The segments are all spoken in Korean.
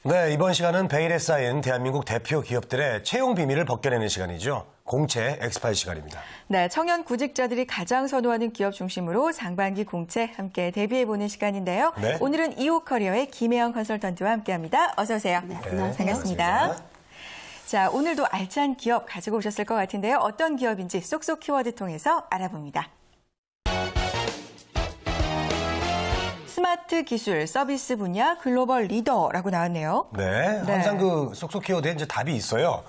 네, 이번 시간은 베일에 쌓인 대한민국 대표 기업들의 채용 비밀을 벗겨내는 시간이죠. 공채 엑스파일 시간입니다. 네, 청년 구직자들이 가장 선호하는 기업 중심으로 상반기 공채 함께 대비해보는 시간인데요. 네. 오늘은 이호커리어의 김혜영 컨설턴트와 함께합니다. 어서 오세요. 네, 반갑습니다. 반갑습니다. 자, 오늘도 알찬 기업 가지고 오셨을 것 같은데요. 어떤 기업인지 쏙쏙 키워드 통해서 알아봅니다. 스마트 기술 서비스 분야 글로벌 리더라고 나왔네요. 네, 항상 그 쏙쏙 키워드에 이제 답이 있어요.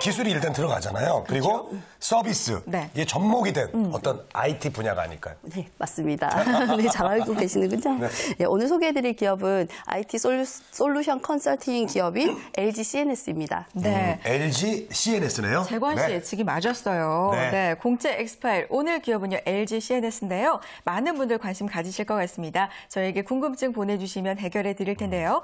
기술이 일단 들어가잖아요. 그리고 그렇죠? 서비스, 네. 이게 접목이 된 어떤 IT 분야가 아닐까요? 네, 맞습니다. 네, 잘 알고 계시는군요. 네. 네, 오늘 소개해드릴 기업은 IT 솔루션 컨설팅 기업인 LG CNS입니다. 네. LG CNS네요. 재관 씨 예측이 맞았어요. 네. 네, 공채 엑스파일 오늘 기업은요 LG CNS인데요. 많은 분들 관심 가지실 것 같습니다. 저에게 궁금증 보내주시면 해결해 드릴 텐데요.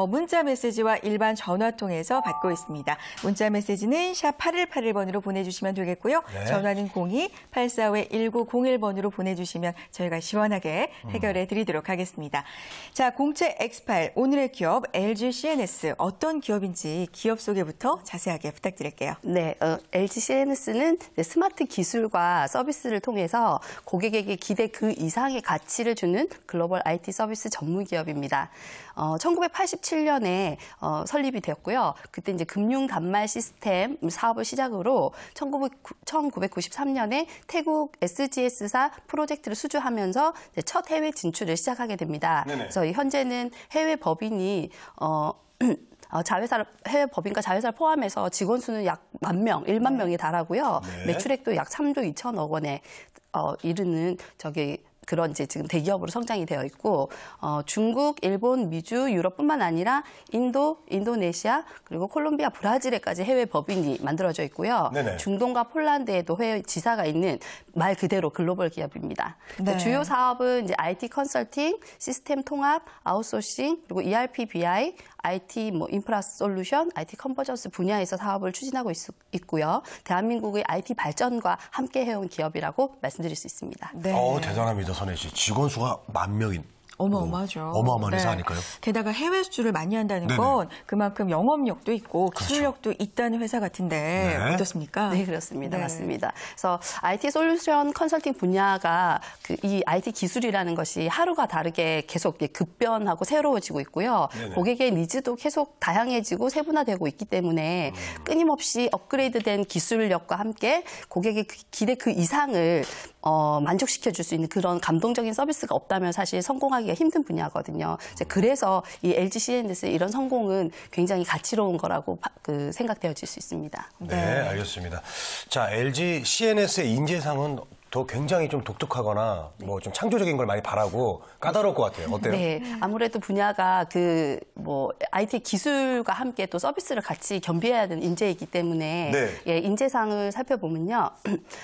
문자 메시지와 일반 전화 통해서 받고 있습니다. 문자 메시지는 샵 8181번으로 보내주시면 되겠고요. 네. 전화는 02-84-1901번으로 보내주시면 저희가 시원하게 해결해 드리도록 하겠습니다. 자, 공채 엑스파일 오늘의 기업 LG CNS 어떤 기업인지 기업 소개부터 자세하게 부탁드릴게요. 네, LG CNS는 스마트 기술과 서비스를 통해서 고객에게 기대 그 이상의 가치를 주는 글로벌 IT 서비스 전문 기업입니다. 1987년에 설립이 되었고요. 그때 이제 금융 단말 시스템 사업을 시작으로 1993년에 태국 SGS사 프로젝트를 수주하면서 첫 해외 진출을 시작하게 됩니다. 네네. 그래서 현재는 해외 법인이 해외 법인과 자회사를 포함해서 직원 수는 약 10,000명, 1만 명에 달하고요. 네. 매출액도 약 3조 2천억 원에 이르는 그런 이제 지금 대기업으로 성장이 되어 있고, 중국, 일본, 미주, 유럽뿐만 아니라 인도네시아, 그리고 콜롬비아, 브라질에까지 해외 법인이 만들어져 있고요. 네네. 중동과 폴란드에도 해외 지사가 있는 말 그대로 글로벌 기업입니다. 네. 주요 사업은 이제 IT 컨설팅, 시스템 통합, 아웃소싱, 그리고 ERP, BI, IT 인프라 솔루션, IT 컨버전스 분야에서 사업을 추진하고 있고요. 대한민국의 IT 발전과 함께 해온 기업이라고 말씀드릴 수 있습니다. 네. 대단합니다, 선혜 씨. 직원 수가 10,000명인. 어마어마하죠. 어마어마한 회사 아닐까요? 게다가 해외 수출을 많이 한다는 네네. 건 그만큼 영업력도 있고 기술력도 있다는 회사 같은데 네. 어떻습니까? 네, 그렇습니다. 네. 맞습니다. 그래서 IT 솔루션 컨설팅 분야가 이 IT 기술이라는 것이 하루가 다르게 계속 급변하고 새로워지고 있고요. 네네. 고객의 니즈도 계속 다양해지고 세분화되고 있기 때문에 끊임없이 업그레이드된 기술력과 함께 고객의 기대 그 이상을 만족시켜 줄 수 있는 그런 감동적인 서비스가 없다면 사실 성공하기가 힘든 분야거든요. 그래서 이 LG CNS의 이런 성공은 굉장히 가치로운 거라고 생각되어질 수 있습니다. 네, 알겠습니다. 자, LG CNS의 인재상은 더 굉장히 좀 독특하거나 뭐 좀 창조적인 걸 많이 바라고 까다로울 것 같아요. 어때요? 네, 아무래도 분야가 IT 기술과 함께 또 서비스를 같이 겸비해야 되는 인재이기 때문에 네. 예, 인재상을 살펴보면요,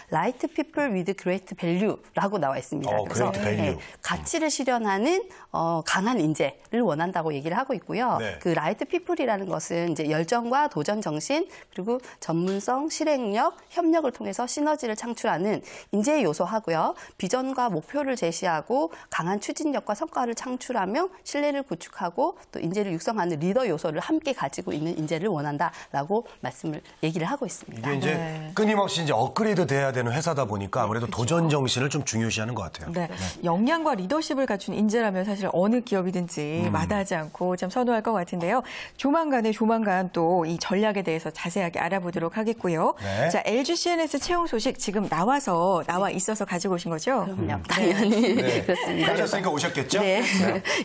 Right People with Great Value라고 나와 있습니다. 그래서 Great Value. 예, 가치를 실현하는 강한 인재를 원한다고 얘기를 하고 있고요. 네. 그 Right People이라는 것은 이제 열정과 도전 정신 그리고 전문성, 실행력, 협력을 통해서 시너지를 창출하는 인재 요소하고요. 비전과 목표를 제시하고 강한 추진력과 성과를 창출하며 신뢰를 구축하고 또 인재를 육성하는 리더 요소를 함께 가지고 있는 인재를 원한다라고 얘기를 하고 있습니다. 이게 이제 끊임없이 이제 업그레이드 돼야 되는 회사다 보니까 아무래도 도전 정신을 좀 중요시하는 것 같아요. 네. 역량과 리더십을 갖춘 인재라면 사실 어느 기업이든지 마다하지 않고 참 선호할 것 같은데요. 조만간 또 이 전략에 대해서 자세하게 알아보도록 하겠고요. 네. 자, LG CNS 채용 소식 지금 나와 있어서 가지고 오신 거죠? 그럼요. 당연히 네. 그렇습니다. 그러셨으니까 오셨겠죠? 네.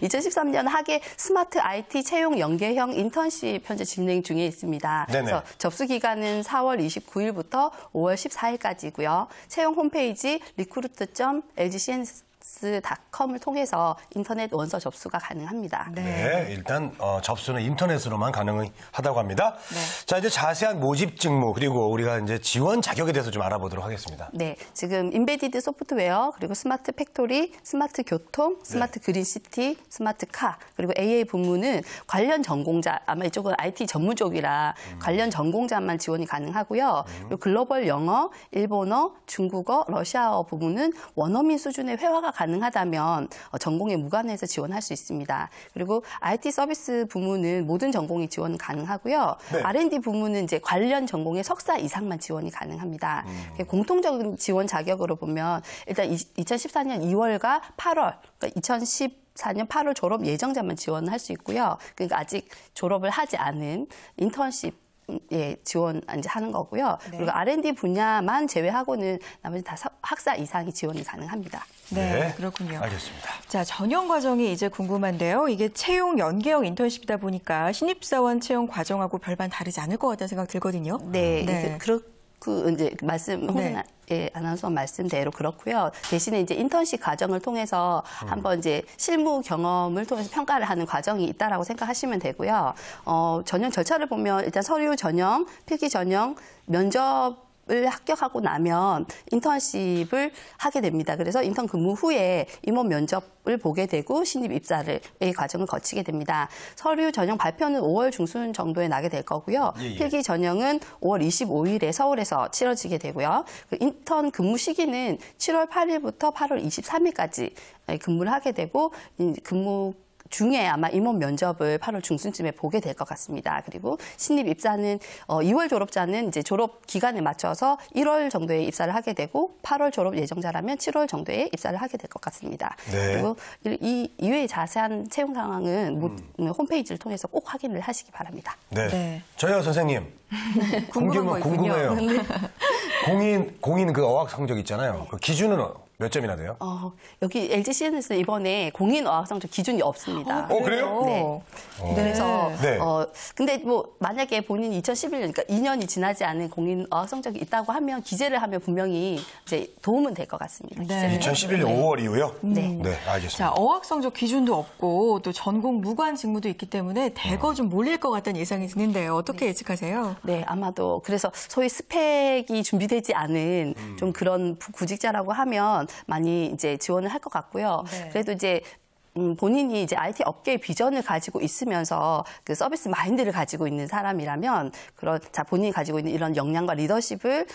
2013년 하계 스마트 IT 채용 연계형 인턴십 현재 진행 중에 있습니다. 네네. 그래서 접수 기간은 4월 29일부터 5월 14일까지고요. 채용 홈페이지 recruit.lgcns.com을 통해서 인터넷 원서 접수가 가능합니다. 네, 일단 접수는 인터넷으로만 가능하다고 합니다. 자, 이제 자세한 모집 직무 그리고 우리가 이제 지원 자격에 대해서 좀 알아보도록 하겠습니다. 네, 지금 인베디드 소프트웨어, 그리고 스마트 팩토리, 스마트 교통, 스마트 그린시티, 스마트 카, 그리고 AA 부문은 관련 전공자, 아마 이쪽은 IT 전문 쪽이라 관련 전공자만 지원이 가능하고요. 그리고 글로벌 영어, 일본어, 중국어, 러시아어 부문은 원어민 수준의 회화가 통과가 가능하다면 전공에 무관해서 지원할 수 있습니다. 그리고 IT 서비스 부문은 모든 전공이 지원 가능하고요. 네. R&D 부문은 이제 관련 전공의 석사 이상만 지원이 가능합니다. 공통적인 지원 자격으로 보면 일단 2014년 2월과 8월, 그러니까 2014년 8월 졸업 예정자만 지원할 수 있고요. 그러니까 아직 졸업을 하지 않은 인턴십 지원 이제 하는 거고요. 네. 그리고 R&D 분야만 제외하고는 나머지 다 학사 이상이 지원이 가능합니다. 네, 그렇군요. 알겠습니다. 자, 전형 과정이 이제 궁금한데요. 이게 채용 연계형 인턴십이다 보니까 신입사원 채용 과정하고 별반 다르지 않을 것 같다는 생각 들거든요. 네, 네. 그 이제 말씀 네. 아나운서 말씀대로 그렇고요. 대신에 이제 인턴십 과정을 통해서 한번 이제 실무 경험을 통해서 평가를 하는 과정이 있다라고 생각하시면 되고요. 전형 절차를 보면 일단 서류 전형, 필기 전형, 면접 을 합격하고 나면 인턴십을 하게 됩니다. 그래서 인턴 근무 후에 임원 면접을 보게 되고 신입 입사의 과정을 거치게 됩니다. 서류 전형 발표는 5월 중순 정도에 나게 될 거고요. 예. 필기 전형은 5월 25일에 서울에서 치러지게 되고요. 그 인턴 근무 시기는 7월 8일부터 8월 23일까지 근무를 하게 되고 근무 중에 아마 임원 면접을 8월 중순쯤에 보게 될 것 같습니다. 그리고 신입 입사는 2월 졸업자는 이제 졸업 기간에 맞춰서 1월 정도에 입사를 하게 되고 8월 졸업 예정자라면 7월 정도에 입사를 하게 될 것 같습니다. 네. 그리고 이 이외의 자세한 채용 상황은 홈페이지를 통해서 꼭 확인을 하시기 바랍니다. 네. 네. 저요, 선생님. 궁금한 거 있군요. 궁금해요. 공인 그 어학 성적 있잖아요. 그 기준은 몇 점이나 돼요? 여기 LG CNS는 이번에 공인 어학 성적 기준이 없습니다. 그래요? 네. 그래서 네. 근데 뭐 만약에 본인이 2011년, 그러니까 2년이 지나지 않은 공인 어학 성적이 있다고 하면 기재를 하면 분명히 이제 도움은 될 것 같습니다. 네. 2011년 5월 이후요? 네. 네, 알겠습니다. 자, 어학 성적 기준도 없고 또 전공 무관 직무도 있기 때문에 대거 좀 몰릴 것 같다는 예상이 드는데요. 어떻게 예측하세요? 네, 아마도 그래서 소위 스펙이 준비되지 않은 좀 그런 구직자라고 하면 많이 이제 지원을 할 것 같고요. 네. 그래도 이제 본인이 이제 IT 업계의 비전을 가지고 있으면서 그 서비스 마인드를 가지고 있는 사람이라면 본인이 가지고 있는 이런 역량과 리더십을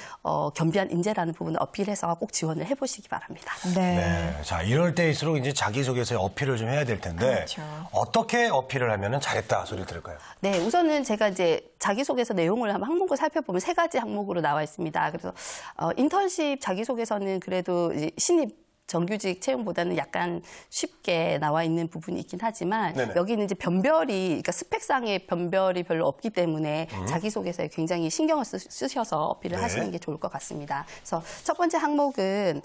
겸비한 인재라는 부분을 어필해서 꼭 지원을 해보시기 바랍니다. 네. 자, 이럴 때일수록 이제 자기소개서에 어필을 좀 해야 될 텐데 그렇죠. 어떻게 어필을 하면은 잘했다 소리를 들을까요? 네, 우선은 제가 이제 자기소개서 내용을 한번 항목을 살펴보면 3가지 항목으로 나와 있습니다. 그래서 인턴십 자기소개서는 그래도 이제 신입 정규직 채용보다는 약간 쉽게 나와 있는 부분이 있긴 하지만 네네. 여기는 이제 그러니까 스펙상의 변별이 별로 없기 때문에 자기소개서에 굉장히 신경을 쓰셔서 어필을 네. 하시는 게 좋을 것 같습니다. 그래서 첫 번째 항목은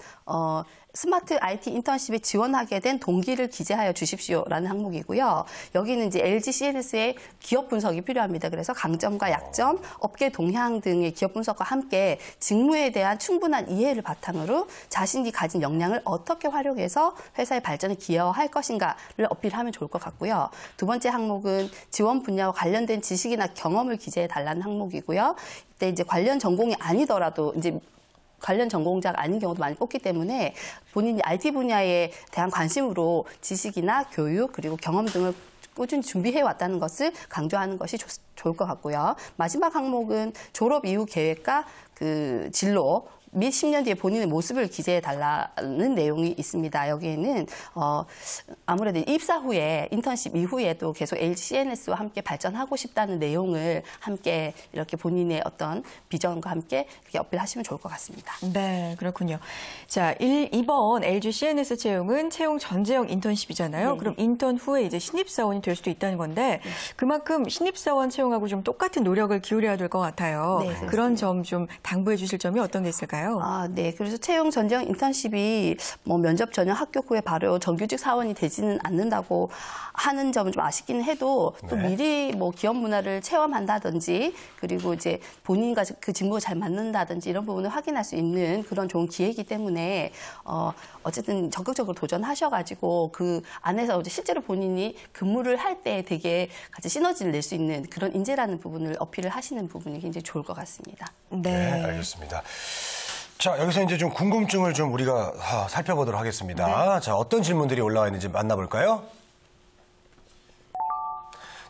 스마트 IT 인턴십에 지원하게 된 동기를 기재하여 주십시오라는 항목이고요. 여기는 이제 LG CNS의 기업 분석이 필요합니다. 그래서 강점과 약점, 업계 동향 등의 기업 분석과 함께 직무에 대한 충분한 이해를 바탕으로 자신이 가진 역량을 어떻게 활용해서 회사의 발전에 기여할 것인가를 어필하면 좋을 것 같고요. 두 번째 항목은 지원 분야와 관련된 지식이나 경험을 기재해 달라는 항목이고요. 이때 이제 관련 전공이 아니더라도 이제 관련 전공자가 아닌 경우도 많이 뽑기 때문에 본인이 IT 분야에 대한 관심으로 지식이나 교육 그리고 경험 등을 꾸준히 준비해 왔다는 것을 강조하는 것이 좋을 것 같고요. 마지막 항목은 졸업 이후 계획과 그 진로 및 10년 뒤에 본인의 모습을 기재해 달라는 내용이 있습니다. 여기에는 아무래도 입사 후에 인턴십 이후에 또 계속 LG CNS와 함께 발전하고 싶다는 내용을 함께 이렇게 본인의 어떤 비전과 함께 이렇게 어필하시면 좋을 것 같습니다. 네, 그렇군요. 자, 2번 LG CNS 채용은 채용 전제형 인턴십이잖아요. 네. 그럼 인턴 후에 이제 신입사원이 될 수도 있다는 건데 그만큼 신입사원 채용하고 좀 똑같은 노력을 기울여야 될 것 같아요. 네, 그렇습니다. 그런 점 좀 당부해 주실 점이 어떤 게 있을까요? 네. 그래서 채용 전제형 인턴십이 뭐 면접 전형 합격 후에 바로 정규직 사원이 되지는 않는다고 하는 점은 좀 아쉽긴 해도 또 네. 미리 뭐 기업 문화를 체험한다든지 그리고 이제 본인과 그 직무가 잘 맞는다든지 이런 부분을 확인할 수 있는 그런 좋은 기회이기 때문에 어쨌든 적극적으로 도전하셔가지고 그 안에서 이제 실제로 본인이 근무를 할 때 되게 같이 시너지를 낼 수 있는 그런 인재라는 부분을 어필을 하시는 부분이 굉장히 좋을 것 같습니다. 네, 알겠습니다. 자, 여기서 이제 좀 궁금증을 좀 우리가 살펴보도록 하겠습니다. 자, 어떤 질문들이 올라와 있는지 만나볼까요?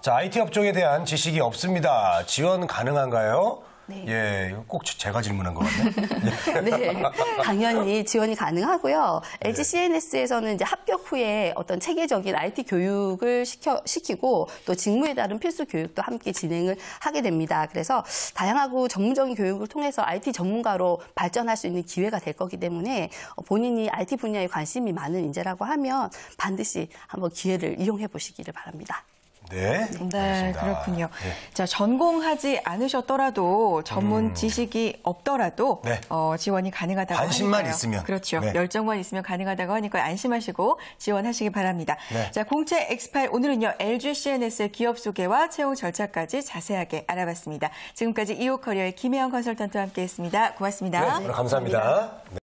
자, IT 업종에 대한 지식이 없습니다. 지원 가능한가요? 네. 예, 이거 꼭 제가 질문한 것 같네. 네, 당연히 지원이 가능하고요. LG CNS에서는 이제 합격 후에 어떤 체계적인 IT 교육을 시키고 또 직무에 따른 필수 교육도 함께 진행을 하게 됩니다. 그래서 다양하고 전문적인 교육을 통해서 IT 전문가로 발전할 수 있는 기회가 될 거기 때문에 본인이 IT 분야에 관심이 많은 인재라고 하면 반드시 한번 기회를 이용해 보시기를 바랍니다. 네, 네, 알겠습니다. 그렇군요. 네. 자, 전공하지 않으셨더라도 전문 지식이 없더라도 네. 지원이 가능하다고 관심만 하니까요. 있으면. 그렇죠. 네. 열정만 있으면 가능하다고 하니까 안심하시고 지원하시기 바랍니다. 네. 자, 공채 엑스파일 오늘은요. LG CNS의 기업 소개와 채용 절차까지 자세하게 알아봤습니다. 지금까지 이호커리어의 김혜영 컨설턴트와 함께했습니다. 고맙습니다. 네, 감사합니다. 네.